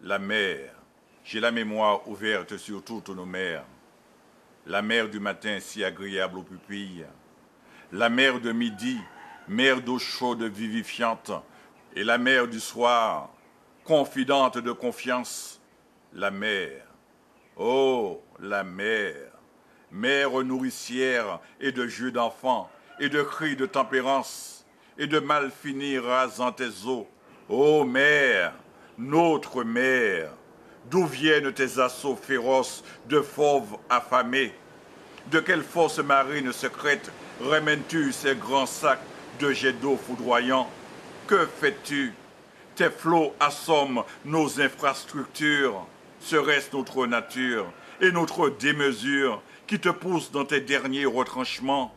La mer, j'ai la mémoire ouverte sur toutes nos mers. La mer du matin si agréable aux pupilles. La mer de midi, mer d'eau chaude vivifiante. Et la mer du soir, confidente de confiance. La mer, oh la mer, mer nourricière et de jeux d'enfants, et de cris de tempérance, et de mal finir rasant tes eaux. Ô mer, notre mer, d'où viennent tes assauts féroces de fauves affamés? De quelle force marine secrète remènes-tu ces grands sacs de jets d'eau foudroyants? Que fais-tu? Tes flots assomment nos infrastructures. Serait-ce notre nature et notre démesure qui te poussent dans tes derniers retranchements?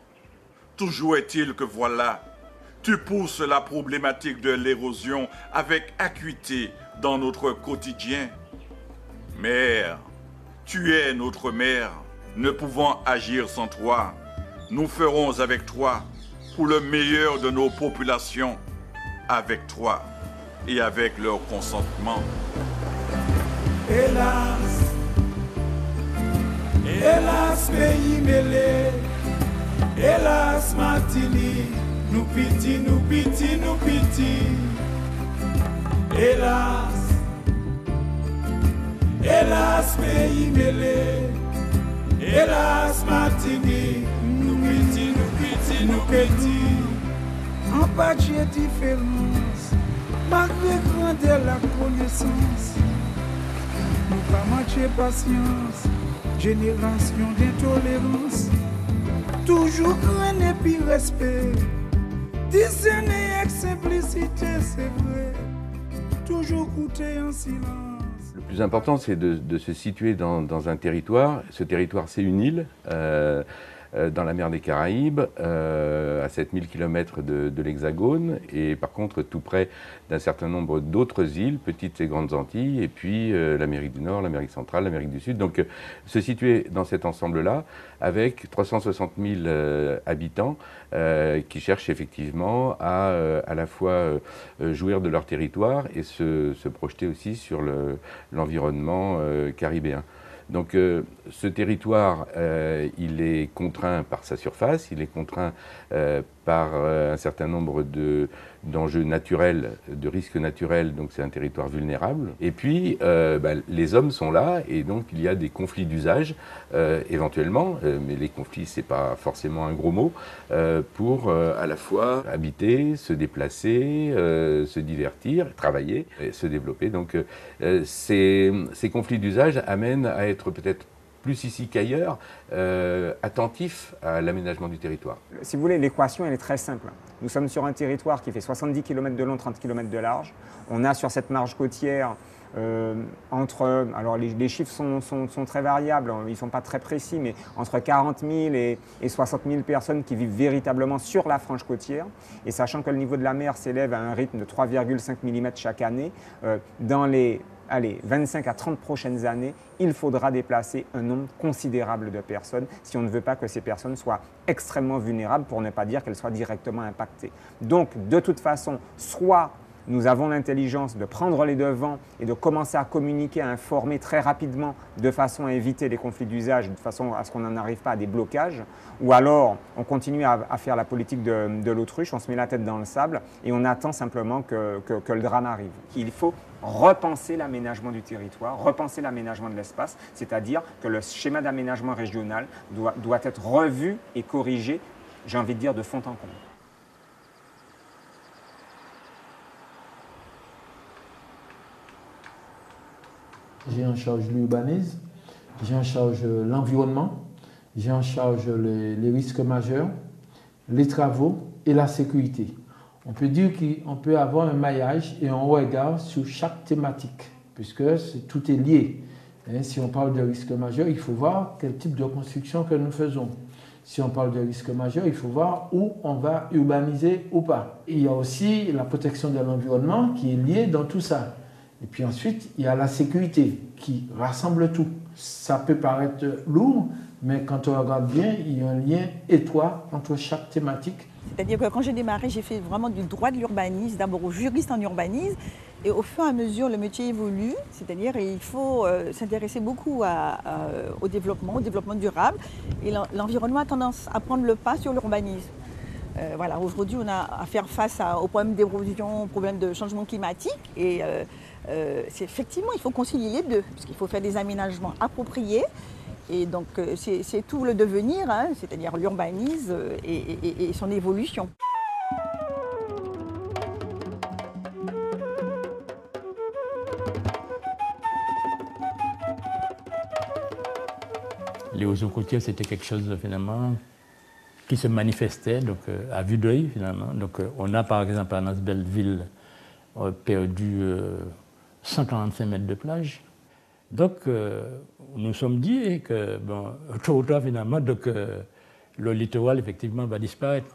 Toujours est-il que voilà, tu pousses la problématique de l'érosion avec acuité dans notre quotidien. Mère, tu es notre mère, ne pouvant agir sans toi. Nous ferons avec toi pour le meilleur de nos populations, avec toi et avec leur consentement. Hélas, hélas pays mêlé, hélas Martinique, nous piti, nous piti, nous piti. Hélas, hélas pays mêlé, hélas Martinique, nous piti, nous piti, nous piti. En patrie différence, malgré grandeur la connaissance, nous pas manquer patience, génération d'intolérance, toujours crainte et puis respect, discerner avec simplicité, c'est vrai, toujours goûter en silence. Le plus important, c'est de se situer dans un territoire. Ce territoire, c'est une île dans la mer des Caraïbes, à 7000 km de l'Hexagone, et par contre tout près d'un certain nombre d'autres îles, petites et grandes Antilles, et puis l'Amérique du Nord, l'Amérique centrale, l'Amérique du Sud. Donc se situer dans cet ensemble-là, avec 360 000 habitants qui cherchent effectivement à la fois jouir de leur territoire et se projeter aussi sur l'environnement caribéen. Donc ce territoire, il est contraint par sa surface, il est contraint par un certain nombre d'enjeux naturels, de risques naturels, donc c'est un territoire vulnérable. Et puis les hommes sont là et donc il y a des conflits d'usage éventuellement, mais les conflits c'est pas forcément un gros mot, pour à la fois habiter, se déplacer, se divertir, travailler, et se développer. Donc ces conflits d'usage amènent à être peut-être plus ici qu'ailleurs, attentif à l'aménagement du territoire. Si vous voulez, l'équation, elle est très simple. Nous sommes sur un territoire qui fait 70 km de long, 30 km de large. On a sur cette marge côtière alors les chiffres sont très variables, ils ne sont pas très précis, mais entre 40 000 et 60 000 personnes qui vivent véritablement sur la frange côtière. Et sachant que le niveau de la mer s'élève à un rythme de 3,5 mm chaque année, dans les 25 à 30 prochaines années, il faudra déplacer un nombre considérable de personnes si on ne veut pas que ces personnes soient extrêmement vulnérables, pour ne pas dire qu'elles soient directement impactées. Donc, de toute façon, soit nous avons l'intelligence de prendre les devants et de commencer à communiquer, à informer très rapidement de façon à éviter les conflits d'usage, de façon à ce qu'on n'en arrive pas à des blocages, ou alors on continue à faire la politique de l'autruche, on se met la tête dans le sable et on attend simplement que le drame arrive. Il faut repenser l'aménagement du territoire, repenser l'aménagement de l'espace, c'est-à-dire que le schéma d'aménagement régional doit être revu et corrigé, j'ai envie de dire, de fond en comble. J'ai en charge l'urbanisme, j'ai en charge l'environnement, j'ai en charge les risques majeurs, les travaux et la sécurité. On peut dire qu'on peut avoir un maillage et un regard sur chaque thématique, puisque tout est lié. Si on parle de risques majeurs, il faut voir quel type de construction que nous faisons. Si on parle de risques majeurs, il faut voir où on va urbaniser ou pas. Et il y a aussi la protection de l'environnement qui est liée dans tout ça. Et puis ensuite, il y a la sécurité qui rassemble tout. Ça peut paraître lourd, mais quand on regarde bien, il y a un lien étroit entre chaque thématique. C'est-à-dire que quand j'ai démarré, j'ai fait vraiment du droit de l'urbanisme, d'abord au juriste en urbanisme, Et au fur et à mesure, le métier évolue, c'est-à-dire il faut s'intéresser beaucoup au développement durable. Et l'environnement a tendance à prendre le pas sur l'urbanisme. Voilà, aujourd'hui, on a à faire face aux problèmes d'érosion, aux problèmes de changement climatique. Et effectivement, il faut concilier les deux, parce qu'il faut faire des aménagements appropriés. Et donc, c'est tout le devenir, hein, c'est-à-dire l'urbanisme et son évolution. L'érosion côtière, c'était quelque chose finalement qui se manifestait donc, à vue d'œil finalement. Donc, on a par exemple à Nasbelleville perdu 145 mètres de plage. Donc, nous sommes dit que, bon, tôt ou tard, finalement, donc, le littoral, effectivement, va disparaître.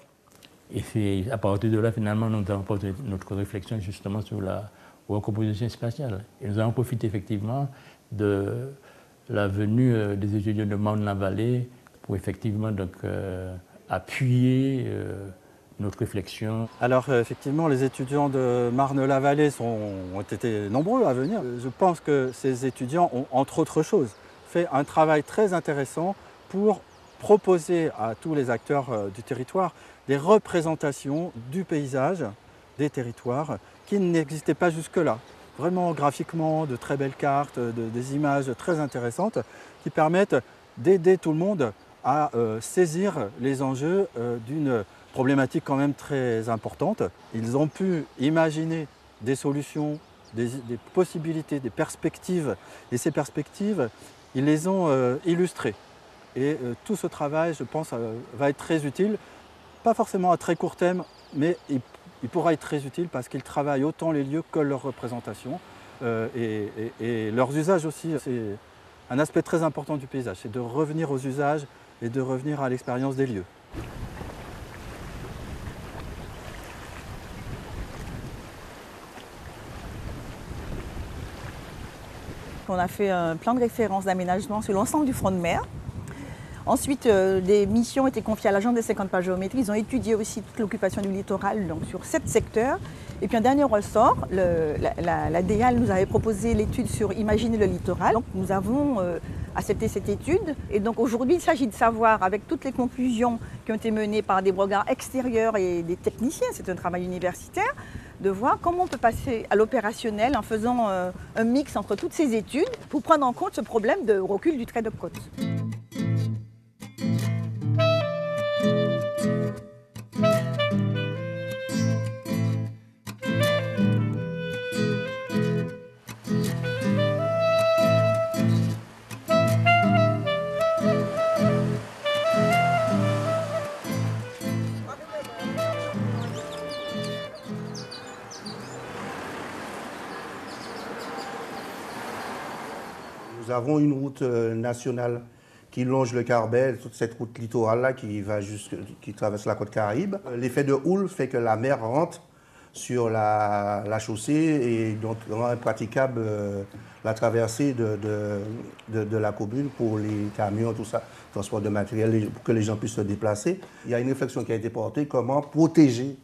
Et c'est à partir de là, finalement, nous avons porté notre réflexion justement sur la recomposition spatiale. Et nous avons profité, effectivement, de la venue des étudiants de Marne-la-Vallée pour, effectivement, donc, appuyer notre réflexion. Alors effectivement, les étudiants de Marne-la-Vallée ont été nombreux à venir. Je pense que ces étudiants ont, entre autres choses, fait un travail très intéressant pour proposer à tous les acteurs du territoire des représentations du paysage des territoires qui n'existaient pas jusque-là. Vraiment graphiquement, de très belles cartes, des images très intéressantes qui permettent d'aider tout le monde à saisir les enjeux d'une problématique quand même très importante. Ils ont pu imaginer des solutions, des possibilités, des perspectives. Et ces perspectives, ils les ont illustrées. Et tout ce travail, je pense, va être très utile. Pas forcément à très court terme, mais il pourra être très utile parce qu'ils travaillent autant les lieux que leurs représentations. Et leurs usages aussi, c'est un aspect très important du paysage. C'est de revenir aux usages et de revenir à l'expérience des lieux. On a fait un plan de référence d'aménagement sur l'ensemble du front de mer. Ensuite, des missions ont été confiées à l'Agence des 50 pas géométriques. Ils ont étudié aussi toute l'occupation du littoral donc sur 7 secteurs. Et puis un dernier ressort, la DEAL nous avait proposé l'étude sur Imaginer le littoral. Donc nous avons accepté cette étude. Et donc aujourd'hui, il s'agit de savoir, avec toutes les conclusions qui ont été menées par des regards extérieurs et des techniciens, c'est un travail universitaire, de voir comment on peut passer à l'opérationnel en faisant un mix entre toutes ces études pour prendre en compte ce problème de recul du trait de côte. Nous avons une route nationale qui longe le Carbet, toute cette route littorale-là qui traverse la côte Caraïbe. L'effet de houle fait que la mer rentre sur la chaussée et donc rend impraticable la traversée de la commune pour les camions, tout ça, transport de matériel, pour que les gens puissent se déplacer. Il y a une réflexion qui a été portée, comment protéger.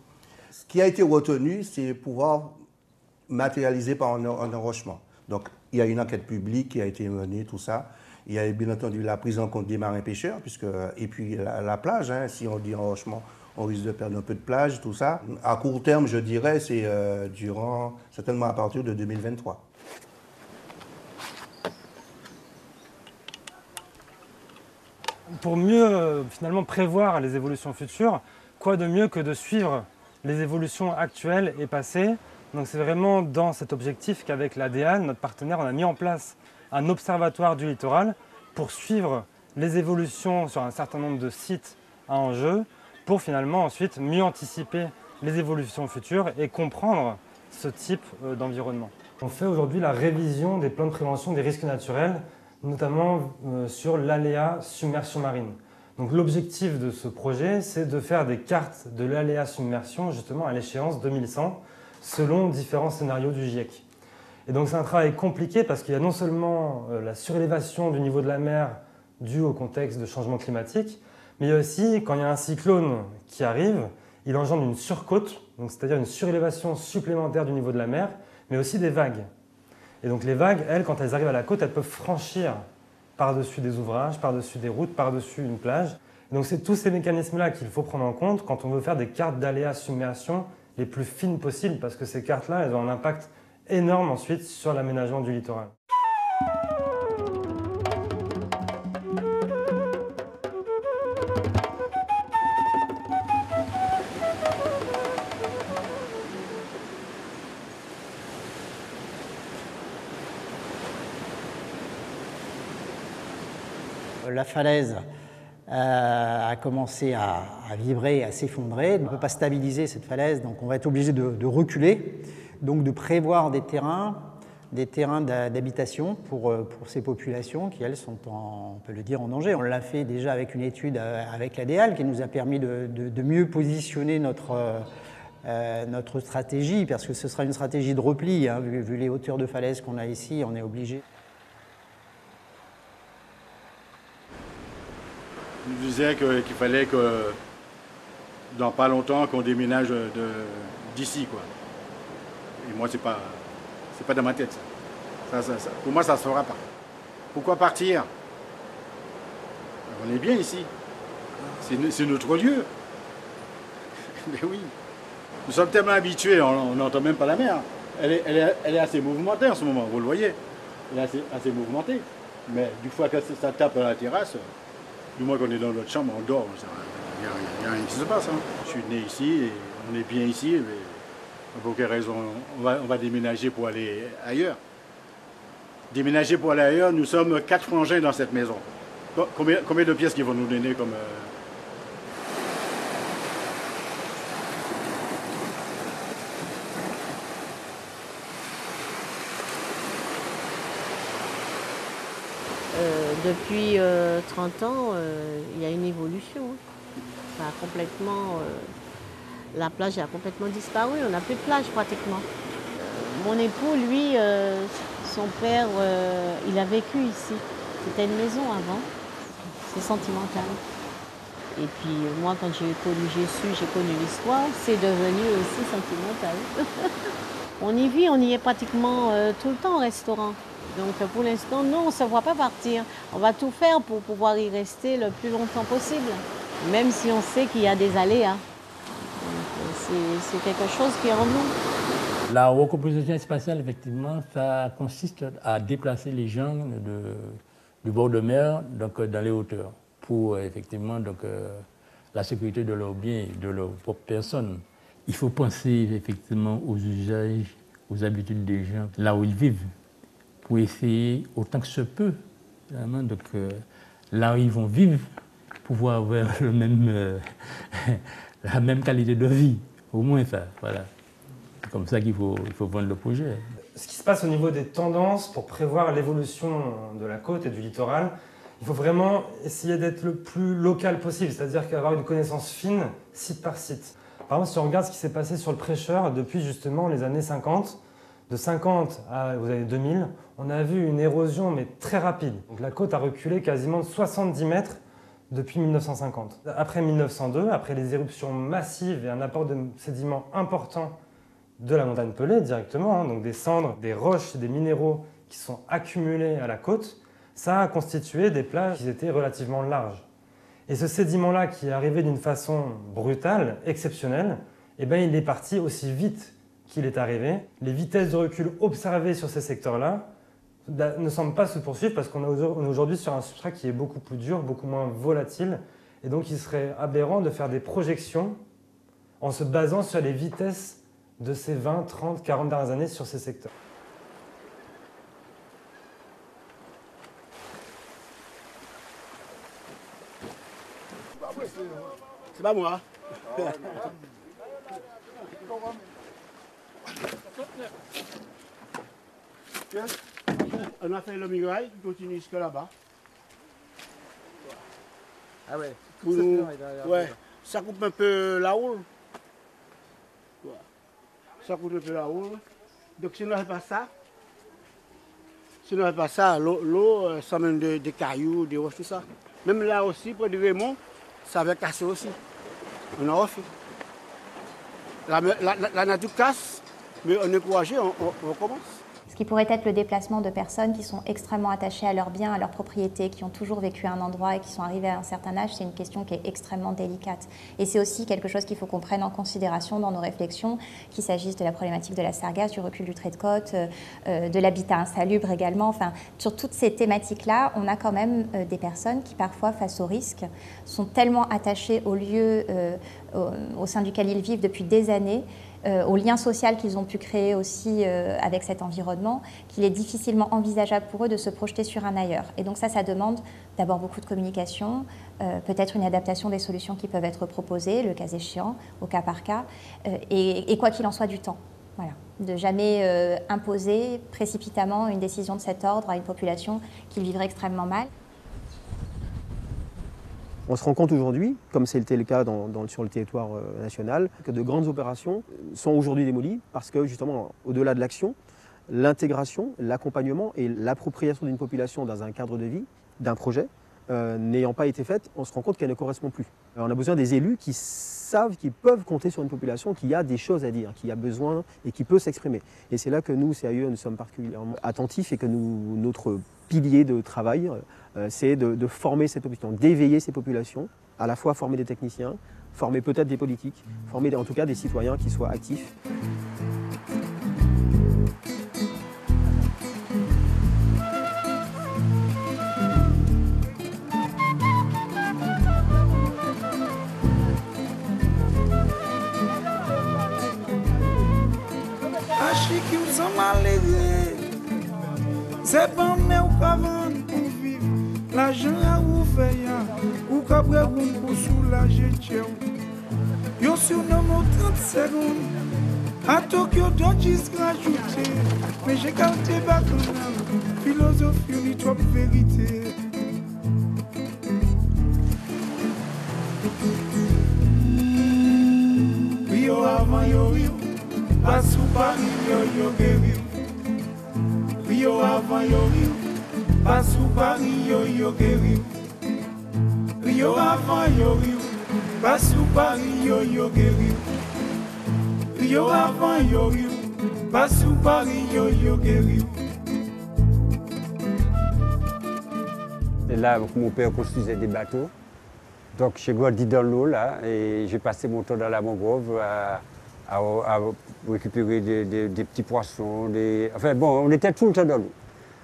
Ce qui a été retenu, c'est pouvoir matérialiser par un enrochement. Donc, il y a une enquête publique qui a été menée, tout ça. Il y a bien entendu la prise en compte des marins-pêcheurs, et puis la plage. Hein, si on dit enrochement, on risque de perdre un peu de plage, tout ça. À court terme, je dirais, c'est certainement à partir de 2023. Pour mieux finalement prévoir les évolutions futures, quoi de mieux que de suivre les évolutions actuelles et passées. Donc c'est vraiment dans cet objectif qu'avec la DEAL, notre partenaire, on a mis en place un observatoire du littoral pour suivre les évolutions sur un certain nombre de sites à enjeu pour finalement ensuite mieux anticiper les évolutions futures et comprendre ce type d'environnement. On fait aujourd'hui la révision des plans de prévention des risques naturels, notamment sur l'aléa submersion marine. Donc l'objectif de ce projet, c'est de faire des cartes de l'aléa submersion justement à l'échéance 2100, selon différents scénarios du GIEC. Et donc c'est un travail compliqué parce qu'il y a non seulement la surélévation du niveau de la mer due au contexte de changement climatique, mais il y a aussi, quand il y a un cyclone qui arrive, il engendre une surcote, c'est-à-dire une surélévation supplémentaire du niveau de la mer, mais aussi des vagues. Et donc les vagues, elles, quand elles arrivent à la côte, elles peuvent franchir par-dessus des ouvrages, par-dessus des routes, par-dessus une plage. Et donc c'est tous ces mécanismes-là qu'il faut prendre en compte quand on veut faire des cartes d'aléas submersion les plus fines possibles, parce que ces cartes-là, elles ont un impact énorme ensuite sur l'aménagement du littoral. La falaise a commencé à vibrer, à s'effondrer. On ne peut pas stabiliser cette falaise, donc on va être obligé de reculer, donc de prévoir des terrains d'habitation pour ces populations qui, elles, sont, on peut le dire, en danger. On l'a fait déjà avec une étude avec la DEAL qui nous a permis de mieux positionner notre stratégie, parce que ce sera une stratégie de repli, hein, vu les hauteurs de falaise qu'on a ici, on est obligé. On nous disait qu'il fallait que, dans pas longtemps, qu'on déménage d'ici, quoi. Et moi, c'est pas dans ma tête, ça. Pour moi, ça ne se fera pas. Pourquoi partir? On est bien ici. C'est notre lieu. Mais oui. Nous sommes tellement habitués, on n'entend même pas la mer. Elle est assez mouvementée en ce moment, vous le voyez. Elle est assez mouvementée. Mais du fois que ça tape à la terrasse, du moins qu'on est dans notre chambre, on dort. Il n'y a rien qui se passe. Hein. Je suis né ici et on est bien ici. Mais pour quelle raison on va déménager pour aller ailleurs? Déménager pour aller ailleurs, nous sommes 4 frangins dans cette maison. Combien de pièces qu'ils vont nous donner comme... Depuis 30 ans, il y a une évolution. Ça a complètement, la plage a complètement disparu, on n'a plus de plage pratiquement. Mon époux, lui, son père, il a vécu ici. C'était une maison avant, c'est sentimental. Et puis moi, quand j'ai connu l'histoire, c'est devenu aussi sentimental. On y vit, on y est pratiquement tout le temps au restaurant. Donc pour l'instant, non, on ne se voit pas partir. On va tout faire pour pouvoir y rester le plus longtemps possible, même si on sait qu'il y a des aléas. C'est quelque chose qui est en nous. La recomposition spatiale, effectivement, ça consiste à déplacer les gens du bord de mer donc, dans les hauteurs pour effectivement donc, la sécurité de leurs biens et de leur propre personne. Il faut penser effectivement aux usages, aux habitudes des gens, là où ils vivent, pour essayer, autant que se peut, vraiment, donc, là où ils vont vivre, pouvoir avoir la même qualité de vie, au moins ça, voilà. C'est comme ça qu'il faut vendre le projet. Ce qui se passe au niveau des tendances pour prévoir l'évolution de la côte et du littoral, il faut vraiment essayer d'être le plus local possible, c'est-à-dire avoir une connaissance fine, site par site. Par exemple, si on regarde ce qui s'est passé sur le Prêcheur depuis justement les années 50, de 50 aux années 2000, on a vu une érosion mais très rapide. Donc la côte a reculé quasiment de 70 mètres depuis 1950. Après 1902, après les éruptions massives et un apport de sédiments important de la montagne Pelée directement, hein, donc des cendres, des roches, des minéraux qui sont accumulés à la côte, ça a constitué des plages qui étaient relativement larges. Et ce sédiment-là qui est arrivé d'une façon brutale, exceptionnelle, eh bien, il est parti aussi vite qu'il est arrivé. Les vitesses de recul observées sur ces secteurs-là ne semblent pas se poursuivre parce qu'on est aujourd'hui sur un substrat qui est beaucoup plus dur, beaucoup moins volatile. Et donc il serait aberrant de faire des projections en se basant sur les vitesses de ces 20, 30, 40 dernières années sur ces secteurs. C'est pas moi. On a fait le muraille qui continue jusque là-bas. Ah ouais, pour nous, ouais, ça coupe un peu la houle. Ouais. Ça coupe un peu la houle. Donc si on n'avait pas ça, l'eau, ça mène des cailloux, des roches, tout ça. Même là aussi, près du Raymond, ça avait cassé aussi. On a refait. La nature casse, Mais on est encouragé, on commence. Ce qui pourrait être le déplacement de personnes qui sont extrêmement attachées à leurs biens, à leurs propriétés, qui ont toujours vécu à un endroit et qui sont arrivées à un certain âge, c'est une question qui est extrêmement délicate. Et c'est aussi quelque chose qu'il faut qu'on prenne en considération dans nos réflexions, qu'il s'agisse de la problématique de la sargasse, du recul du trait de côte, de l'habitat insalubre également. Enfin, sur toutes ces thématiques-là, on a quand même des personnes qui parfois, face au risque, sont tellement attachées au lieu au sein duquel ils vivent depuis des années, au lien social qu'ils ont pu créer aussi avec cet environnement, qu'il est difficilement envisageable pour eux de se projeter sur un ailleurs. Et donc ça demande d'abord beaucoup de communication, peut-être une adaptation des solutions qui peuvent être proposées, le cas échéant, au cas par cas, et quoi qu'il en soit du temps. Voilà. De jamais imposer précipitamment une décision de cet ordre à une population qui vivrait extrêmement mal. On se rend compte aujourd'hui, comme c'était le cas sur le territoire national, que de grandes opérations sont aujourd'hui démolies parce que justement, au-delà de l'action, l'intégration, l'accompagnement et l'appropriation d'une population dans un cadre de vie, d'un projet, n'ayant pas été faite, on se rend compte qu'elle ne correspond plus. Alors, on a besoin des élus qui savent qu'ils peuvent compter sur une population qui a des choses à dire, qui a besoin et qui peut s'exprimer. Et c'est là que nous, CAE, nous sommes particulièrement attentifs et que notre pilier de travail, c'est de former cette population, d'éveiller ces populations, à la fois former des techniciens, former peut-être des politiques, former en tout cas des citoyens qui soient actifs. C'est pas mais ou qu'avant pour vivre, l'argent a ouvert, ou qu'après pour soulager Dieu. Yo sur nos 30 secondes, à Tokyo Dodges gratuité, mais j'ai gardé bacchanal, philosophie ni trop vérité. Rio avant yo Rio, pas sous Paris yo guéri. Rio avant yo Rio, pas sous Paris yo guéri. Rio avant yo Rio, pas sous Paris yo guéri. Rio avant yo Rio, pas sous Paris yo guéri. Et là, mon père construisait des bateaux. Donc j'ai grandi dans l'eau là et j'ai passé mon temps dans la mangrove à récupérer des petits poissons. Enfin bon, on était tout le temps dans l'eau.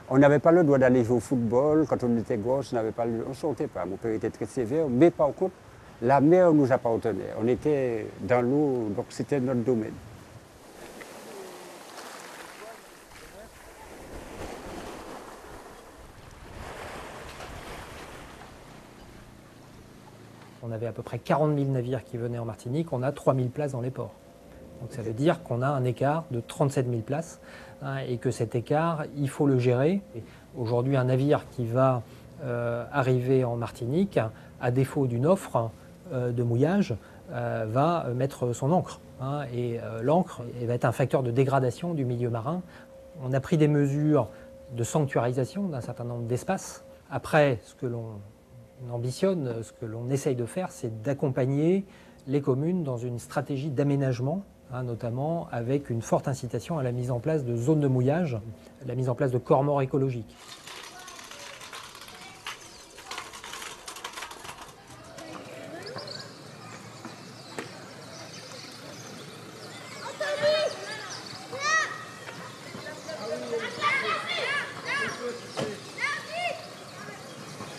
On n'avait pas le droit d'aller jouer au football. Quand on était gosse, on ne sortait pas. Mon père était très sévère, mais par contre, la mer nous appartenait. On était dans l'eau, donc c'était notre domaine. On avait à peu près 40 000 navires qui venaient en Martinique, on a 3 000 places dans les ports. Donc ça veut dire qu'on a un écart de 37 000 places et que cet écart, il faut le gérer. Aujourd'hui, un navire qui va arriver en Martinique, à défaut d'une offre de mouillage, va mettre son ancre. Et l'ancre va être un facteur de dégradation du milieu marin. On a pris des mesures de sanctuarisation d'un certain nombre d'espaces. Après, ce que l'on ambitionne, ce que l'on essaye de faire, c'est d'accompagner les communes dans une stratégie d'aménagement, notamment avec une forte incitation à la mise en place de zones de mouillage, la mise en place de corps morts écologiques.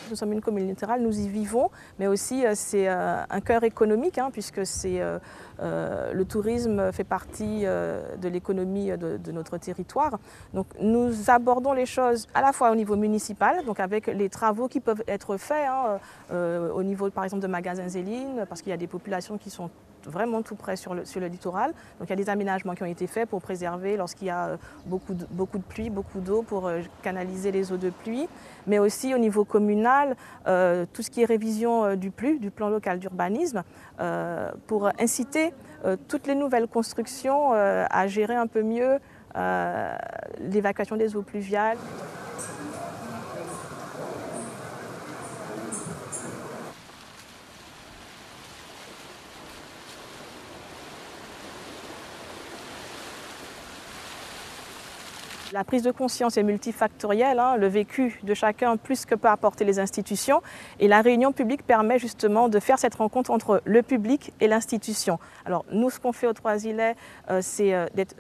Nous sommes une commune littorale, nous y vivons, mais aussi c'est un cœur économique, puisque le tourisme fait partie de l'économie de notre territoire. Donc nous abordons les choses à la fois au niveau municipal, donc avec les travaux qui peuvent être faits au niveau par exemple de magasins Zéline, parce qu'il y a des populations qui sont vraiment tout près sur le littoral. Donc il y a des aménagements qui ont été faits pour préserver lorsqu'il y a beaucoup de pluie, beaucoup d'eau pour canaliser les eaux de pluie. Mais aussi au niveau communal, tout ce qui est révision du PLU, du plan local d'urbanisme, pour inciter toutes les nouvelles constructions à gérer un peu mieux l'évacuation des eaux pluviales. La prise de conscience est multifactorielle, hein, le vécu de chacun plus que peut apporter les institutions. Et la réunion publique permet justement de faire cette rencontre entre le public et l'institution. Alors nous, ce qu'on fait aux Trois-Îlets, c'est d'être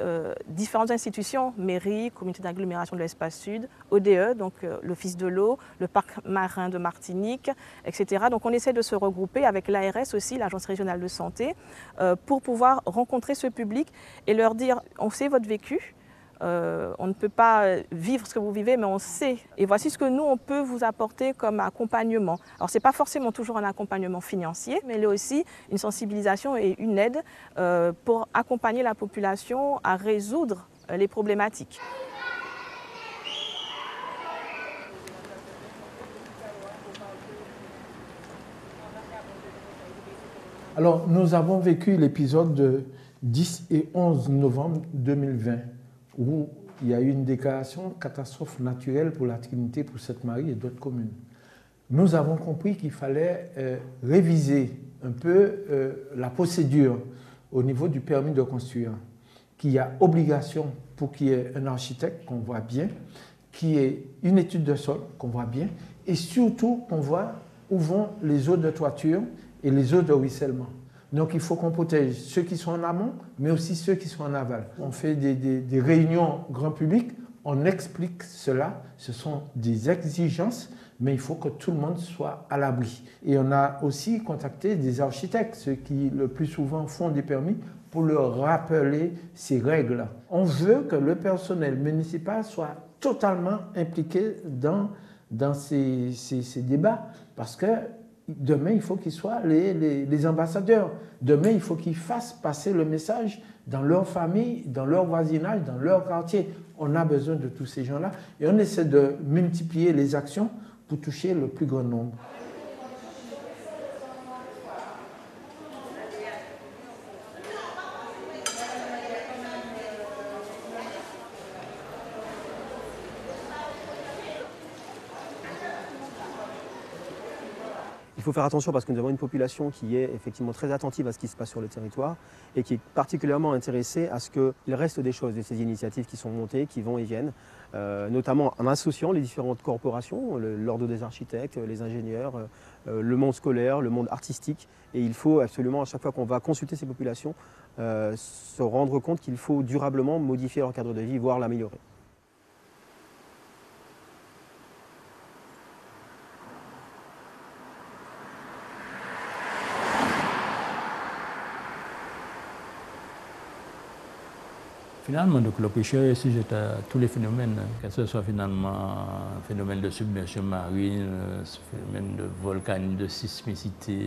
différentes institutions, mairie, communauté d'agglomération de l'Espace Sud, ODE, donc l'Office de l'eau, le parc marin de Martinique, etc. Donc on essaie de se regrouper avec l'ARS aussi, l'Agence régionale de santé, pour pouvoir rencontrer ce public et leur dire, on sait votre vécu, on ne peut pas vivre ce que vous vivez, mais on sait. Et voici ce que nous, on peut vous apporter comme accompagnement. Alors, ce n'est pas forcément toujours un accompagnement financier, mais il y a aussi une sensibilisation et une aide pour accompagner la population à résoudre les problématiques. Alors, nous avons vécu l'épisode de 10 et 11 novembre 2020, où il y a eu une déclaration catastrophe naturelle pour la Trinité, pour Sainte-Marie et d'autres communes. Nous avons compris qu'il fallait réviser un peu la procédure au niveau du permis de construire, qu'il y a obligation pour qu'il y ait un architecte qu'on voit bien, qu'il y ait une étude de sol qu'on voit bien, et surtout qu'on voit où vont les eaux de toiture et les eaux de ruissellement. Donc il faut qu'on protège ceux qui sont en amont, mais aussi ceux qui sont en aval. On fait des réunions grand public, on explique cela, ce sont des exigences, mais il faut que tout le monde soit à l'abri. Et on a aussi contacté des architectes, ceux qui le plus souvent font des permis, pour leur rappeler ces règles. On veut que le personnel municipal soit totalement impliqué dans ces débats, parce que demain, il faut qu'ils soient les ambassadeurs. Demain, il faut qu'ils fassent passer le message dans leur famille, dans leur voisinage, dans leur quartier. On a besoin de tous ces gens-là et on essaie de multiplier les actions pour toucher le plus grand nombre. Il faut faire attention parce que nous avons une population qui est effectivement très attentive à ce qui se passe sur le territoire et qui est particulièrement intéressée à ce qu'il reste des choses de ces initiatives qui sont montées, qui vont et viennent, notamment en associant les différentes corporations, l'ordre des architectes, les ingénieurs, le monde scolaire, le monde artistique. Et il faut absolument, à chaque fois qu'on va consulter ces populations, se rendre compte qu'il faut durablement modifier leur cadre de vie, voire l'améliorer. Finalement, donc, le pêcheur est sujet à tous les phénomènes, que ce soit finalement un phénomène de submersion marine, un phénomène de volcanisme, de sismicité.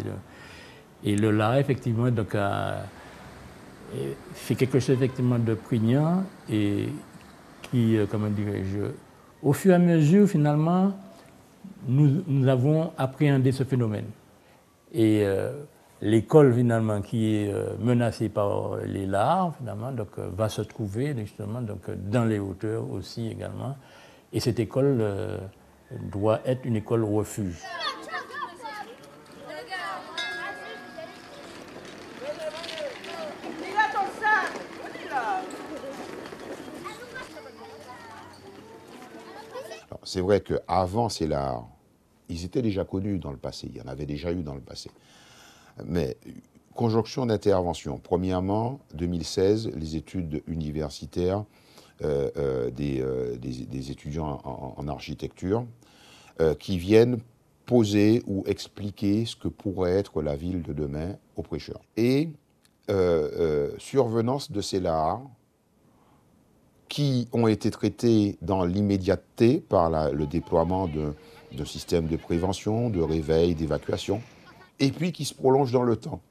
Et le LAR, effectivement, donc, fait quelque chose effectivement de prégnant et qui, comment dirais-je, au fur et à mesure, finalement, nous avons appréhendé ce phénomène. Et l'école, finalement, qui est menacée par les LAR, finalement, donc, va se trouver justement donc, dans les hauteurs aussi également. Et cette école doit être une école refuge. C'est vrai qu'avant ces LAR, ils étaient déjà connus dans le passé, il y en avait déjà eu dans le passé. Mais conjonction d'intervention. Premièrement, 2016, les études universitaires des étudiants en architecture qui viennent poser ou expliquer ce que pourrait être la ville de demain aux prêcheurs. Et survenance de ces LAR qui ont été traités dans l'immédiateté par le déploiement de systèmes de prévention, de réveil, d'évacuation, et puis qui se prolongent dans le temps,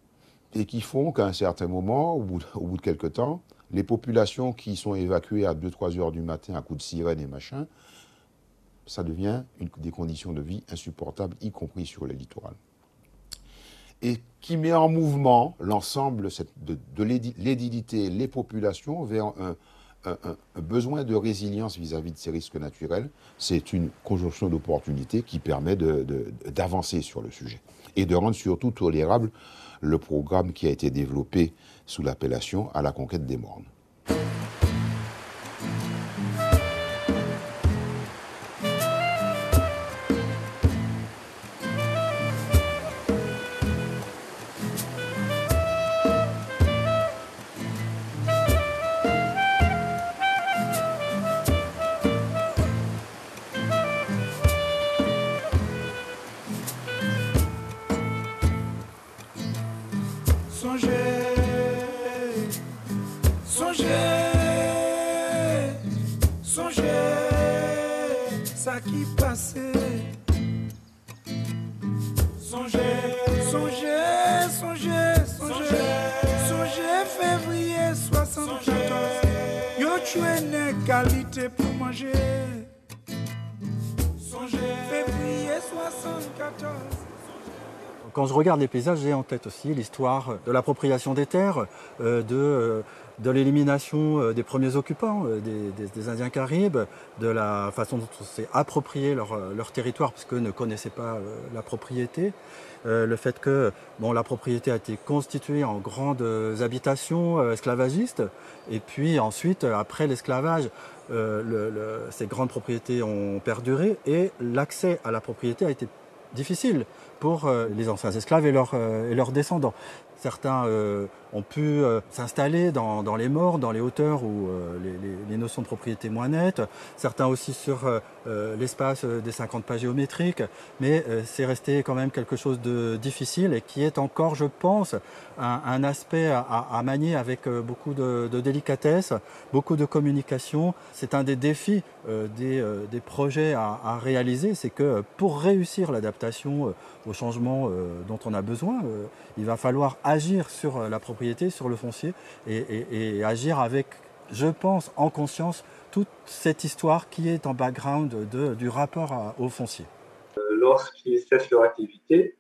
et qui font qu'à un certain moment, au bout de quelques temps, les populations qui sont évacuées à 2-3 heures du matin à coups de sirène et machin, ça devient des conditions de vie insupportables, y compris sur le littoral. Et qui met en mouvement l'ensemble de l'édilité, les populations, vers un besoin de résilience vis-à-vis de ces risques naturels. C'est une conjonction d'opportunités qui permet d'avancer sur le sujet et de rendre surtout tolérable le programme qui a été développé sous l'appellation « À la conquête des mornes ». Songez, ça qui passait. Songez, songez, songez, songez, songez, février 74. Yo tué une qualité pour manger. Songez, février 74. Quand je regarde les paysages, j'ai en tête aussi l'histoire de l'appropriation des terres, de l'élimination des premiers occupants, des Indiens Caribes, de la façon dont on s'est approprié leur territoire parce qu'eux ne connaissaient pas la propriété. Le fait que la propriété a été constituée en grandes habitations esclavagistes et puis ensuite, après l'esclavage, ces grandes propriétés ont perduré et l'accès à la propriété a été difficile pour les anciens esclaves et leurs descendants. Certains ont pu s'installer dans les morts, dans les hauteurs où les notions de propriété moins nettes. Certains aussi sur l'espace des 50 pas géométriques. Mais c'est resté quand même quelque chose de difficile et qui est encore, je pense, un aspect à manier avec beaucoup de délicatesse, beaucoup de communication. C'est un des défis des projets à réaliser. C'est que pour réussir l'adaptation aux changements dont on a besoin, il va falloir agir sur la propriété, sur le foncier et agir avec, je pense, en conscience, toute cette histoire qui est en background du rapport au foncier. Lorsqu'ils cessent leur activité,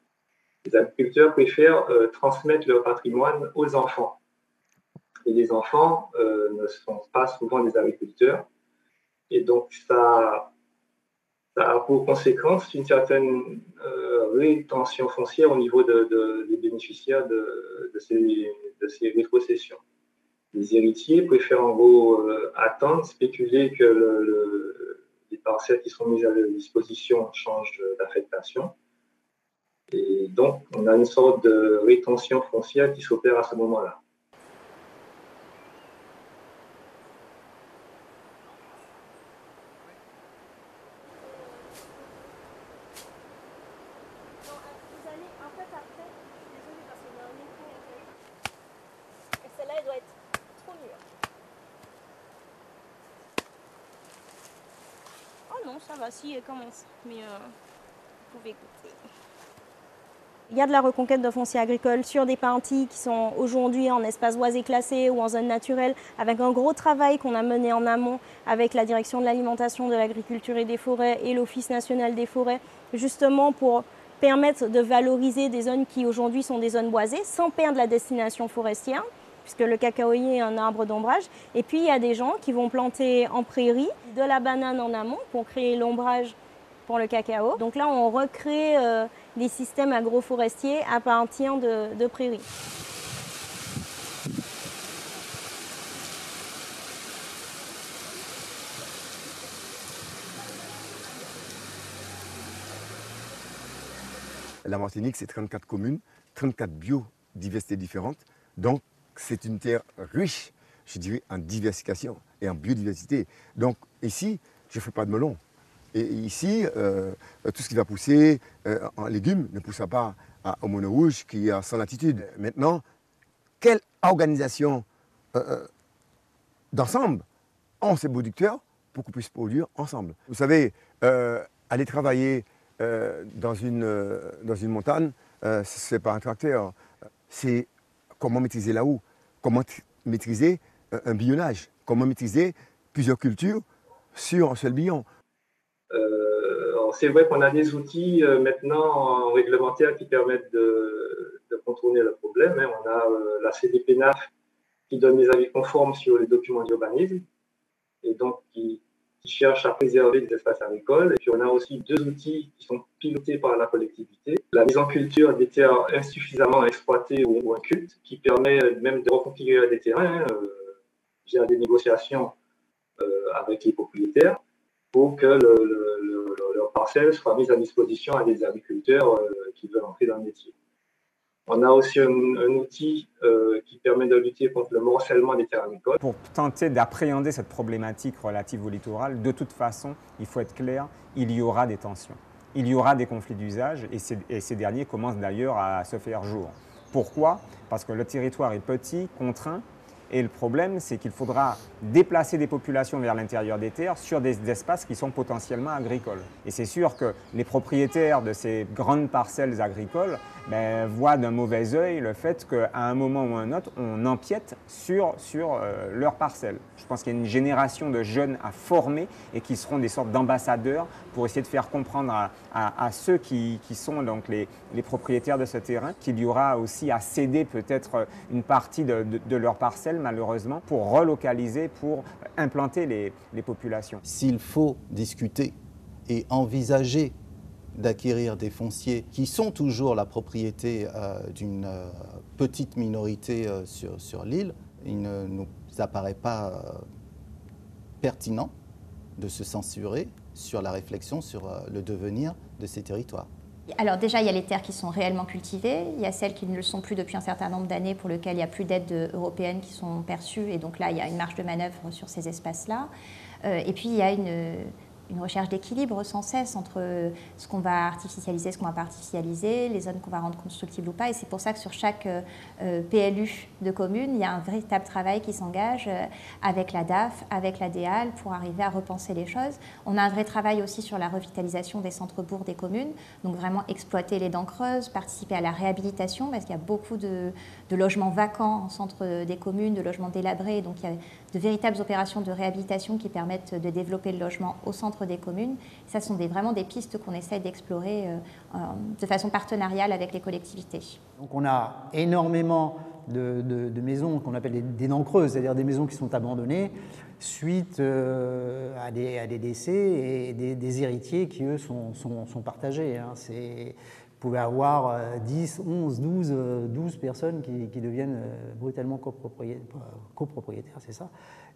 les agriculteurs préfèrent transmettre leur patrimoine aux enfants. Et les enfants ne sont pas souvent des agriculteurs. Et donc, ça a pour conséquence une certaine rétention foncière au niveau des bénéficiaires de ces rétrocessions. Les héritiers préfèrent en gros attendre, spéculer que les parcelles qui sont mises à leur disposition changent d'affectation. Et donc, on a une sorte de rétention foncière qui s'opère à ce moment-là. Celle-là, elle doit être trop mûre. Oh non, ça va, si, elle commence. Mais vous pouvez écouter. Il y a de la reconquête de foncier agricole sur des parties qui sont aujourd'hui en espace boisé classé ou en zone naturelle, avec un gros travail qu'on a mené en amont avec la direction de l'alimentation, de l'agriculture et des forêts et l'Office national des forêts, justement pour permettre de valoriser des zones qui aujourd'hui sont des zones boisées sans perdre la destination forestière, puisque le cacaoyer est un arbre d'ombrage. Et puis il y a des gens qui vont planter en prairie de la banane en amont pour créer l'ombrage pour le cacao. Donc là, on recrée des systèmes agroforestiers à partir de prairies. La Martinique, c'est 34 communes, 34 biodiversités différentes. Donc, c'est une terre riche, je dirais, en diversification et en biodiversité. Donc, ici, je ne fais pas de melon. Et ici, tout ce qui va pousser en légumes ne poussera pas au mono rouge qui est à 100 latitude. Maintenant, quelle organisation d'ensemble ont ces producteurs pour qu'on puisse produire ensemble? Vous savez, aller travailler dans une montagne, ce n'est pas un tracteur. C'est comment maîtriser la houe, comment maîtriser un billonnage, comment maîtriser plusieurs cultures sur un seul billon. C'est vrai qu'on a des outils maintenant réglementaires qui permettent de contourner le problème. On a la CDPNAF qui donne des avis conformes sur les documents d'urbanisme et donc qui cherche à préserver les espaces agricoles. Et puis on a aussi deux outils qui sont pilotés par la collectivité. La mise en culture des terres insuffisamment exploitées ou incultes, qui permet même de reconfigurer des terrains via des négociations avec les propriétaires pour que leurs parcelles soient mises à disposition à des agriculteurs qui veulent entrer dans le métier. On a aussi un outil qui permet de lutter contre le morcellement des terres agricoles. Pour tenter d'appréhender cette problématique relative au littoral, de toute façon, il faut être clair, il y aura des tensions. Il y aura des conflits d'usage et ces derniers commencent d'ailleurs à se faire jour. Pourquoi? Parce que le territoire est petit, contraint Et le problème, c'est qu'il faudra déplacer des populations vers l'intérieur des terres sur des espaces qui sont potentiellement agricoles. Et c'est sûr que les propriétaires de ces grandes parcelles agricoles voient d'un mauvais œil le fait qu'à un moment ou un autre, on empiète sur leurs parcelles. Je pense qu'il y a une génération de jeunes à former et qui seront des sortes d'ambassadeurs pour essayer de faire comprendre à ceux qui sont donc les propriétaires de ce terrain qu'il y aura aussi à céder peut-être une partie de leurs parcelles, malheureusement, pour relocaliser, pour implanter les populations. S'il faut discuter et envisager d'acquérir des fonciers qui sont toujours la propriété d'une petite minorité sur l'île, il ne nous apparaît pas pertinent de se censurer sur la réflexion sur le devenir de ces territoires. Alors déjà, il y a les terres qui sont réellement cultivées, il y a celles qui ne le sont plus depuis un certain nombre d'années pour lesquelles il n'y a plus d'aides européennes qui sont perçues et donc là, il y a une marge de manœuvre sur ces espaces-là. Et puis, il y a une recherche d'équilibre sans cesse entre ce qu'on va artificialiser, ce qu'on va pas artificialiser, les zones qu'on va rendre constructibles ou pas. Et c'est pour ça que sur chaque PLU de commune, il y a un véritable travail qui s'engage avec la DAF, avec la DEAL pour arriver à repenser les choses. On a un vrai travail aussi sur la revitalisation des centres-bourgs des communes, donc vraiment exploiter les dents creuses, participer à la réhabilitation, parce qu'il y a beaucoup de logements vacants en centre des communes, de logements délabrés, donc il y a de véritables opérations de réhabilitation qui permettent de développer le logement au centre des communes. Ça sont vraiment des pistes qu'on essaie d'explorer de façon partenariale avec les collectivités. Donc on a énormément de maisons qu'on appelle des dents creuses, c'est-à-dire des maisons qui sont abandonnées suite à des décès et des héritiers qui, eux, sont partagés. Hein. Vous pouvez avoir 10, 11, 12 personnes qui deviennent brutalement copropriétaires, c'est ça,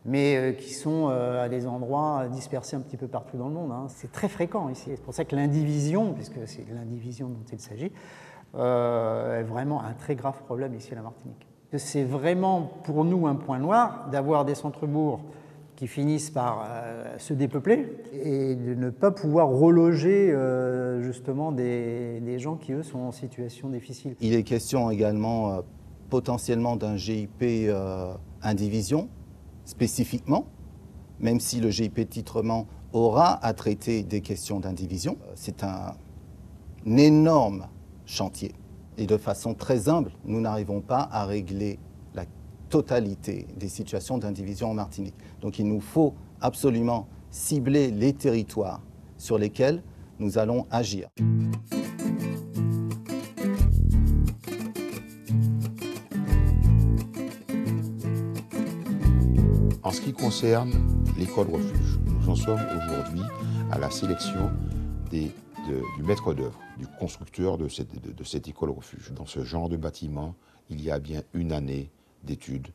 mais qui sont à des endroits dispersés un petit peu partout dans le monde. Hein. C'est très fréquent ici. C'est pour ça que l'indivision, puisque c'est l'indivision dont il s'agit, est vraiment un très grave problème ici à la Martinique. C'est vraiment pour nous un point noir d'avoir des centres-bourgs qui finissent par se dépeupler et de ne pas pouvoir reloger justement des gens qui, eux, sont en situation difficile. Il est question également potentiellement d'un GIP indivision, spécifiquement, même si le GIP titrement aura à traiter des questions d'indivision. C'est un énorme chantier. Et de façon très humble, nous n'arrivons pas à régler la totalité des situations d'indivision en Martinique. Donc il nous faut absolument cibler les territoires sur lesquels nous allons agir. En ce qui concerne l'école refuge, nous en sommes aujourd'hui à la sélection du maître d'œuvre, du constructeur de cette école refuge. Dans ce genre de bâtiment, il y a bien une année d'études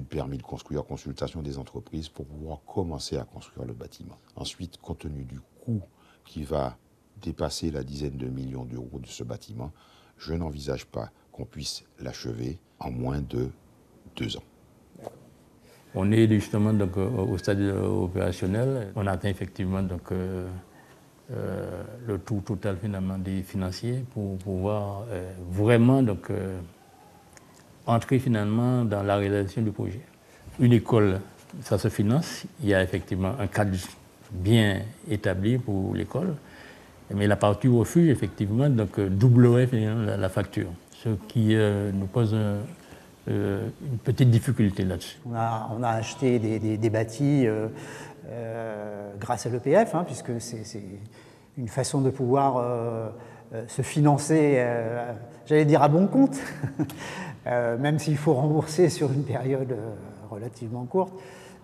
permis de construire, consultation des entreprises pour pouvoir commencer à construire le bâtiment. Ensuite, compte tenu du coût qui va dépasser la dizaine de millions d'euros de ce bâtiment, je n'envisage pas qu'on puisse l'achever en moins de 2 ans. On est justement donc, au stade opérationnel. On atteint effectivement donc, le tout total finalement des financiers pour pouvoir vraiment donc, entrer finalement dans la réalisation du projet. Une école, ça se finance. Il y a effectivement un cadre bien établi pour l'école. Mais la partie refuge, effectivement, donc, doublerait la facture. Ce qui nous pose une petite difficulté là-dessus. On a acheté des bâtis grâce à l'EPF, hein, puisque c'est une façon de pouvoir se financer, j'allais dire à bon compte, même s'il faut rembourser sur une période relativement courte.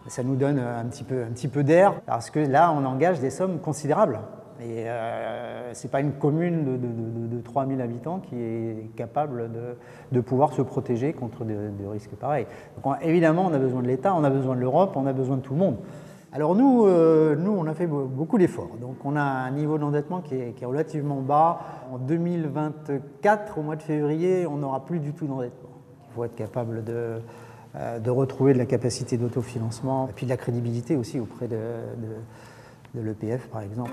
Ça nous donne un petit peu d'air, parce que là, on engage des sommes considérables. Et ce n'est pas une commune de 3000 habitants qui est capable de pouvoir se protéger contre de risques pareils. Donc, évidemment, on a besoin de l'État, on a besoin de l'Europe, on a besoin de tout le monde. Alors nous, on a fait beaucoup d'efforts. Donc on a un niveau d'endettement qui est relativement bas. En 2024, au mois de février, on n'aura plus du tout d'endettement. Il faut être capable de retrouver de la capacité d'autofinancement et puis de la crédibilité aussi auprès de l'EPF, par exemple.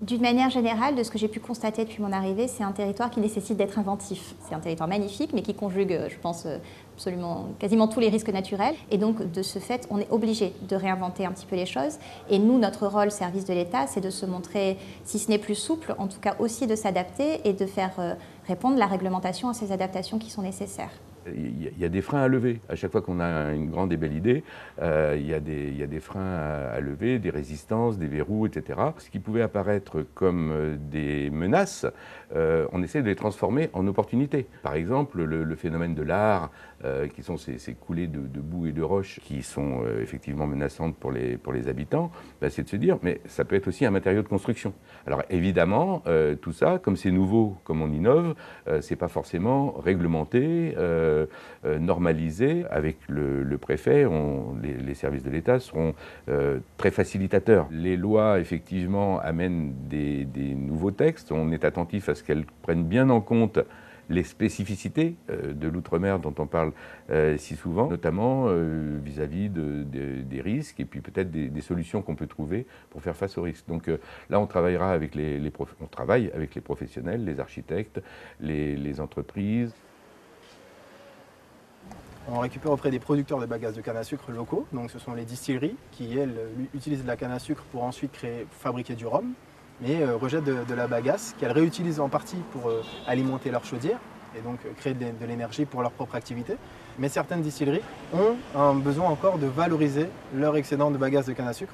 D'une manière générale, de ce que j'ai pu constater depuis mon arrivée, c'est un territoire qui nécessite d'être inventif. C'est un territoire magnifique, mais qui conjugue, je pense, absolument quasiment tous les risques naturels. Et donc, de ce fait, on est obligé de réinventer un petit peu les choses. Et nous, notre rôle, service de l'État, c'est de se montrer, si ce n'est plus souple, en tout cas aussi de s'adapter et de faire répondre la réglementation à ces adaptations qui sont nécessaires. Il y a des freins à lever. À chaque fois qu'on a une grande et belle idée, il y a des freins à lever, des résistances, des verrous, etc. Ce qui pouvait apparaître comme des menaces, on essaie de les transformer en opportunités. Par exemple, le phénomène de l'art, qui sont ces coulées de boue et de roches qui sont effectivement menaçantes pour les habitants, c'est de se dire, mais ça peut être aussi un matériau de construction. Alors évidemment, tout ça, comme c'est nouveau, comme on innove, c'est pas forcément réglementé, normalisé. Avec le préfet, les services de l'État seront très facilitateurs. Les lois, effectivement, amènent des nouveaux textes. On est attentif à ce qu'elles prennent bien en compte les spécificités de l'outre-mer dont on parle si souvent, notamment vis-à-vis des risques et puis peut-être des solutions qu'on peut trouver pour faire face aux risques. Donc là, on travaillera avec on travaille avec les professionnels, les architectes, les entreprises. On récupère auprès des producteurs de bagasse de canne à sucre locaux, donc ce sont les distilleries qui, elles, utilisent de la canne à sucre pour ensuite fabriquer du rhum, mais rejettent de la bagasse qu'elles réutilisent en partie pour alimenter leur chaudière et donc créer de l'énergie pour leur propre activité. Mais certaines distilleries ont un besoin encore de valoriser leur excédent de bagasse de canne à sucre.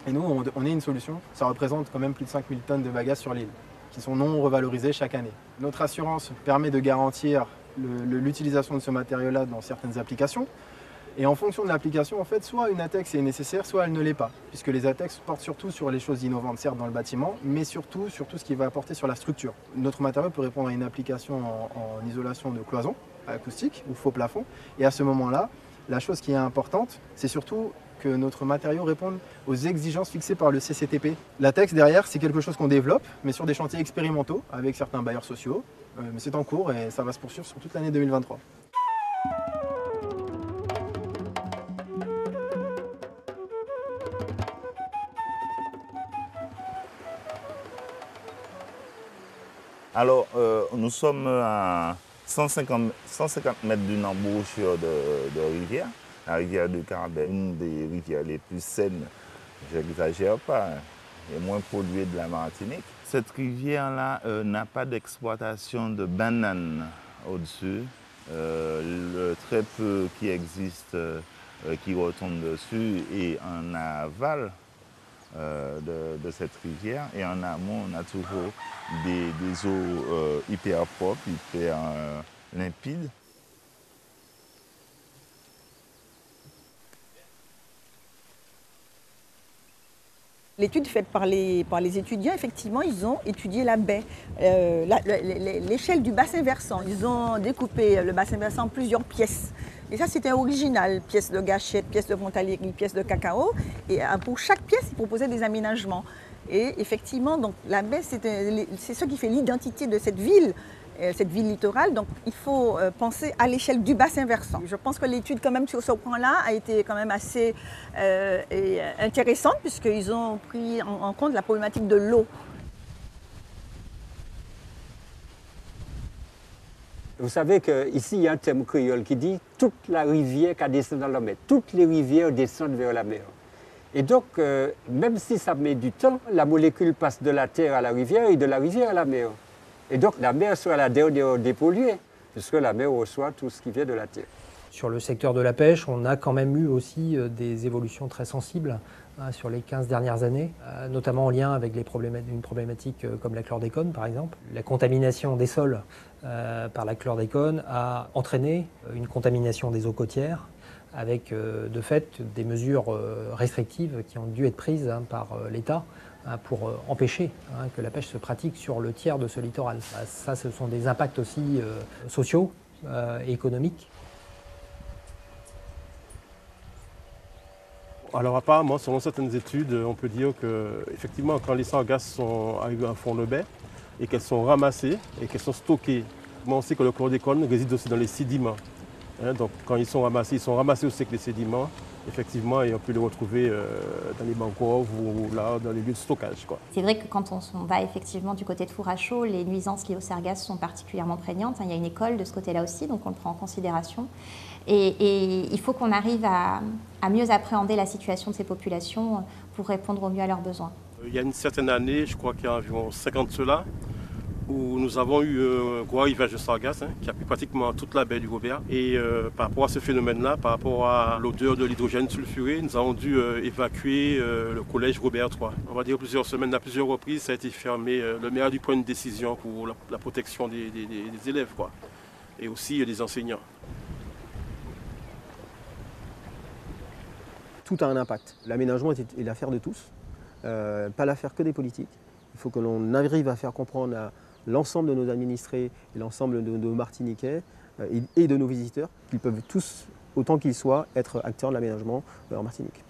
Et nous, on est une solution. Ça représente quand même plus de 5000 tonnes de bagasse sur l'île, qui sont non revalorisées chaque année. Notre assurance permet de garantir l'utilisation de ce matériau-là dans certaines applications. Et en fonction de l'application, en fait, soit une ATEX est nécessaire, soit elle ne l'est pas. Puisque les ATEX portent surtout sur les choses innovantes, certes, dans le bâtiment, mais surtout sur tout ce qui va apporter sur la structure. Notre matériau peut répondre à une application en isolation de cloison acoustique ou faux plafond. Et à ce moment-là, la chose qui est importante, c'est surtout que notre matériau réponde aux exigences fixées par le CCTP. L'ATEX, derrière, c'est quelque chose qu'on développe, mais sur des chantiers expérimentaux avec certains bailleurs sociaux. Mais c'est en cours et ça va se poursuivre sur toute l'année 2023. Alors, nous sommes à 150 mètres d'une embouchure de rivière. La rivière de Carabet, une des rivières les plus saines, je n'exagère pas, et moins polluée de la Martinique. Cette rivière-là n'a pas d'exploitation de bananes au-dessus. Le très peu qui existe, qui retombe dessus, est en aval de cette rivière. Et en amont, on a toujours des eaux hyper propres, hyper limpides. L'étude faite par les étudiants, effectivement, ils ont étudié la baie, l'échelle du bassin versant. Ils ont découpé le bassin versant en plusieurs pièces. Et ça, c'était original, pièces de gâchette, pièces de Montaléry, pièces de cacao. Et pour chaque pièce, ils proposaient des aménagements. Et effectivement, donc, la baie, c'est ce qui fait l'identité de cette ville littorale. Donc, il faut penser à l'échelle du bassin versant. Je pense que l'étude, quand même, sur ce point-là, a été quand même assez intéressante, puisqu'ils ont pris en compte la problématique de l'eau. Vous savez qu'ici, il y a un terme créole qui dit « toute la rivière qui descend dans la mer ». Toutes les rivières descendent vers la mer. Et donc, même si ça met du temps, la molécule passe de la terre à la rivière et de la rivière à la mer. Et donc, la mer sera la dernière dépolluée, puisque la mer reçoit tout ce qui vient de la terre. Sur le secteur de la pêche, on a quand même eu aussi des évolutions très sensibles sur les 15 dernières années, notamment en lien avec une problématique comme la chlordécone, par exemple. La contamination des sols par la chlordécone a entraîné une contamination des eaux côtières, avec de fait des mesures restrictives qui ont dû être prises par l'État pour empêcher que la pêche se pratique sur le tiers de ce littoral. Ça, ce sont des impacts aussi sociaux et économiques. Alors apparemment, selon certaines études, on peut dire que effectivement, quand les sargasses arrivent à fond de baie et qu'elles sont ramassées et qu'elles sont stockées, on sait que le chlordécone réside aussi dans les sédiments. Donc quand ils sont ramassés aussi avec les sédiments effectivement, et on peut les retrouver dans les mangroves ou là, dans les lieux de stockage, quoi. C'est vrai que quand on va effectivement du côté de four à chaud, les nuisances liées aux sargasses sont particulièrement prégnantes. Il y a une école de ce côté-là aussi, donc on le prend en considération. Et il faut qu'on arrive à mieux appréhender la situation de ces populations pour répondre au mieux à leurs besoins. Il y a une certaine année, je crois qu'il y a environ 50 cela, où nous avons eu un gros arrivage de sargasses qui a pris pratiquement toute la baie du Robert. Et par rapport à ce phénomène-là, par rapport à l'odeur de l'hydrogène sulfuré, nous avons dû évacuer le collège Robert III. On va dire plusieurs semaines, à plusieurs reprises, ça a été fermé. Le maire a dû prendre une décision pour la protection des élèves, quoi, et aussi des enseignants. Tout a un impact. L'aménagement est l'affaire de tous, pas l'affaire que des politiques. Il faut que l'on arrive à faire comprendre à l'ensemble de nos administrés et l'ensemble de nos Martiniquais et de nos visiteurs qu'ils peuvent tous, autant qu'ils soient, être acteurs de l'aménagement en Martinique.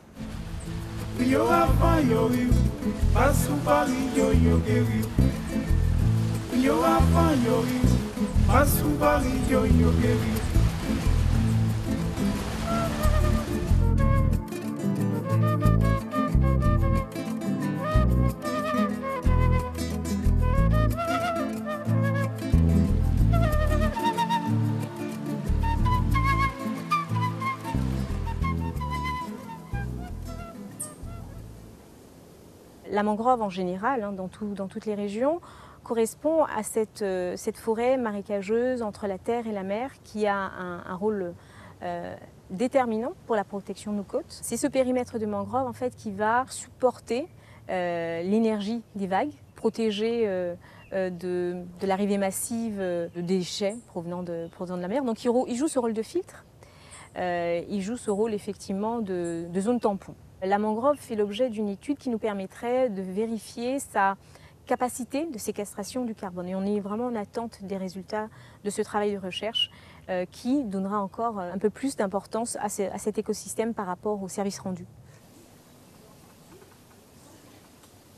La mangrove en général, dans toutes les régions, correspond à cette forêt marécageuse entre la terre et la mer qui a un rôle déterminant pour la protection de nos côtes. C'est ce périmètre de mangrove en fait, qui va supporter l'énergie des vagues, protéger de l'arrivée massive de déchets provenant de la mer. Donc il joue ce rôle de filtre, il joue ce rôle effectivement de zone tampon. La mangrove fait l'objet d'une étude qui nous permettrait de vérifier sa capacité de séquestration du carbone. Et on est vraiment en attente des résultats de ce travail de recherche qui donnera encore un peu plus d'importance à cet écosystème par rapport aux services rendus.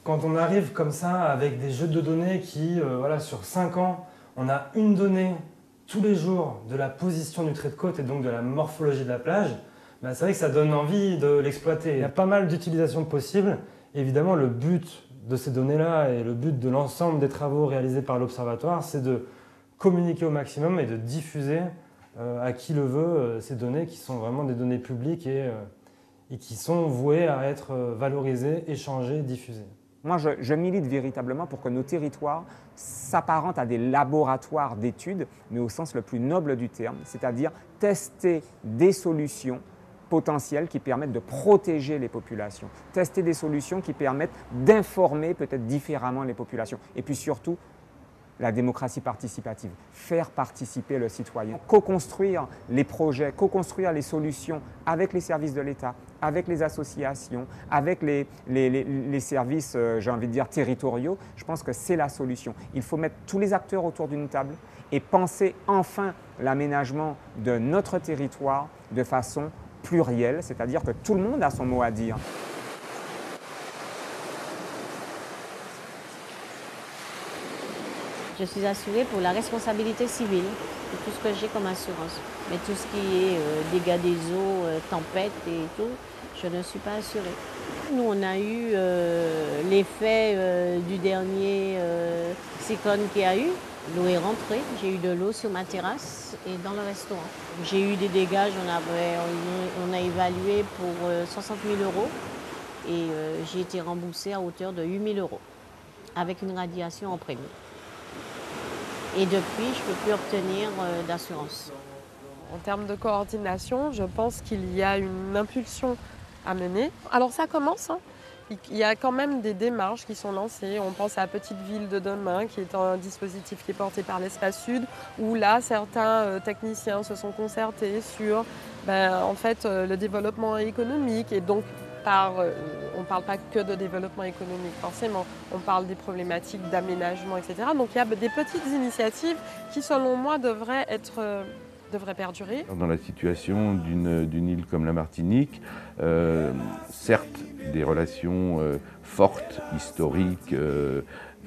Quand on arrive comme ça avec des jeux de données qui, sur 5 ans, on a une donnée tous les jours de la position du trait de côte et donc de la morphologie de la plage, c'est vrai que ça donne envie de l'exploiter. Il y a pas mal d'utilisations possibles. Évidemment, le but de ces données-là et le but de l'ensemble des travaux réalisés par l'Observatoire, c'est de communiquer au maximum et de diffuser à qui le veut ces données qui sont vraiment des données publiques et qui sont vouées à être valorisées, échangées, diffusées. Moi, je milite véritablement pour que nos territoires s'apparentent à des laboratoires d'études, mais au sens le plus noble du terme, c'est-à-dire tester des solutions potentiels qui permettent de protéger les populations, tester des solutions qui permettent d'informer peut-être différemment les populations. Et puis surtout, la démocratie participative, faire participer le citoyen, co-construire les projets, co-construire les solutions avec les services de l'État, avec les associations, avec les services, j'ai envie de dire, territoriaux. Je pense que c'est la solution. Il faut mettre tous les acteurs autour d'une table et penser enfin l'aménagement de notre territoire de façon pluriel, c'est-à-dire que tout le monde a son mot à dire. Je suis assurée pour la responsabilité civile, c'est tout ce que j'ai comme assurance. Mais tout ce qui est dégâts des eaux, tempêtes et tout, je ne suis pas assurée. Nous, on a eu l'effet du dernier cyclone qu'il y a eu. L'eau est rentrée, j'ai eu de l'eau sur ma terrasse et dans le restaurant. J'ai eu des dégâts, on a évalué pour 60 000 € et j'ai été remboursée à hauteur de 8 000 € avec une radiation en prémie. Et depuis, je ne peux plus obtenir d'assurance. En termes de coordination, je pense qu'il y a une impulsion à mener. Alors ça commence, Il y a quand même des démarches qui sont lancées. On pense à la petite ville de demain, qui est un dispositif qui est porté par l'Espace Sud, où là, certains techniciens se sont concertés sur le développement économique. Et donc, on ne parle pas que de développement économique, forcément. On parle des problématiques d'aménagement, etc. Donc, il y a des petites initiatives qui, selon moi, devraient perdurer. Dans la situation d'une île comme la Martinique, certes, des relations fortes, historiques,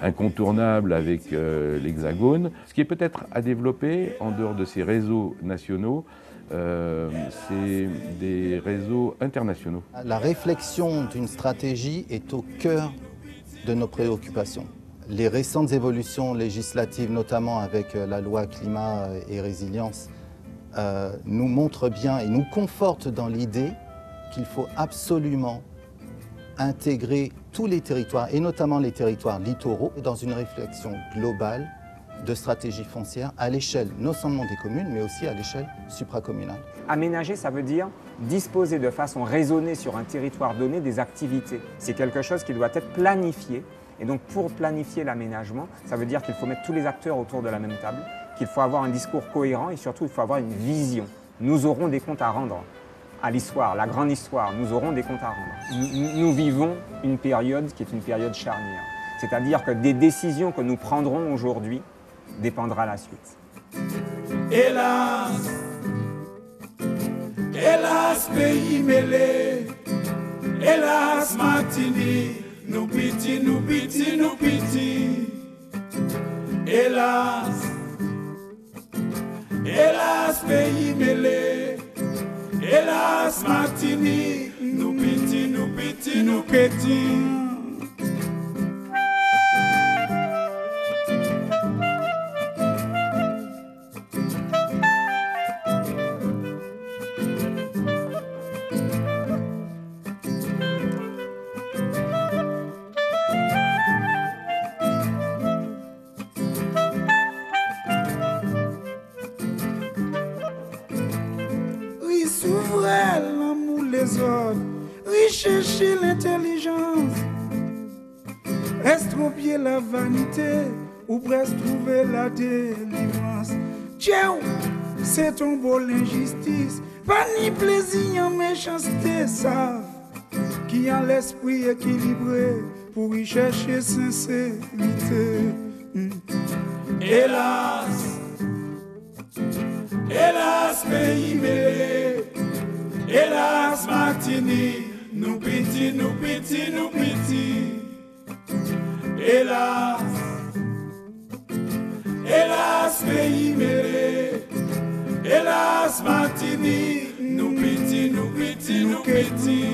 incontournables avec l'Hexagone. Ce qui est peut-être à développer en dehors de ces réseaux nationaux, c'est des réseaux internationaux. La réflexion d'une stratégie est au cœur de nos préoccupations. Les récentes évolutions législatives, notamment avec la loi climat et résilience, nous montrent bien et nous confortent dans l'idée qu'il faut absolument intégrer tous les territoires, et notamment les territoires littoraux, dans une réflexion globale de stratégie foncière à l'échelle non seulement des communes, mais aussi à l'échelle supracommunale. Aménager, ça veut dire disposer de façon raisonnée sur un territoire donné des activités. C'est quelque chose qui doit être planifié. Et donc pour planifier l'aménagement, ça veut dire qu'il faut mettre tous les acteurs autour de la même table, qu'il faut avoir un discours cohérent et surtout il faut avoir une vision. Nous aurons des comptes à rendre à l'histoire, la grande histoire, nous aurons des comptes à rendre. Nous vivons une période qui est une période charnière. C'est-à-dire que des décisions que nous prendrons aujourd'hui dépendra la suite. Hélas, hélas pays mêlé, hélas Martinique, nous piti, nous piti, nous piti. Hélas, hélas pays mêlé, hélas Martinique, nous piti, nous piti, nous piti. Chercher l'intelligence, estropier la vanité ou presque trouver la délivrance. Tchèou, c'est ton beau l'injustice, pas ni plaisir ni méchanceté, ça qui a l'esprit équilibré pour y chercher sincérité. Hélas, hélas pays mêlé, hélas Martinique, nous piti, nous piti, nous piti. Hélas, hélas pays mêlé, hélas Martinique, nous piti, nous piti, nous piti.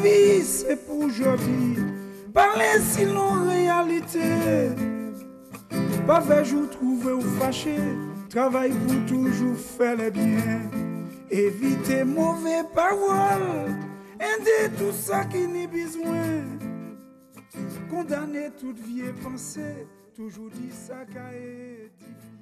Vie, c'est pour aujourd'hui. Parler sinon réalité. Pas faire jour trouver ou fâcher. Travail pour toujours faire le bien. Éviter mauvais paroles. Aider tout ça qui n'est besoin. Condamner toute vieille pensée. Toujours dire ça qu'à est difficile.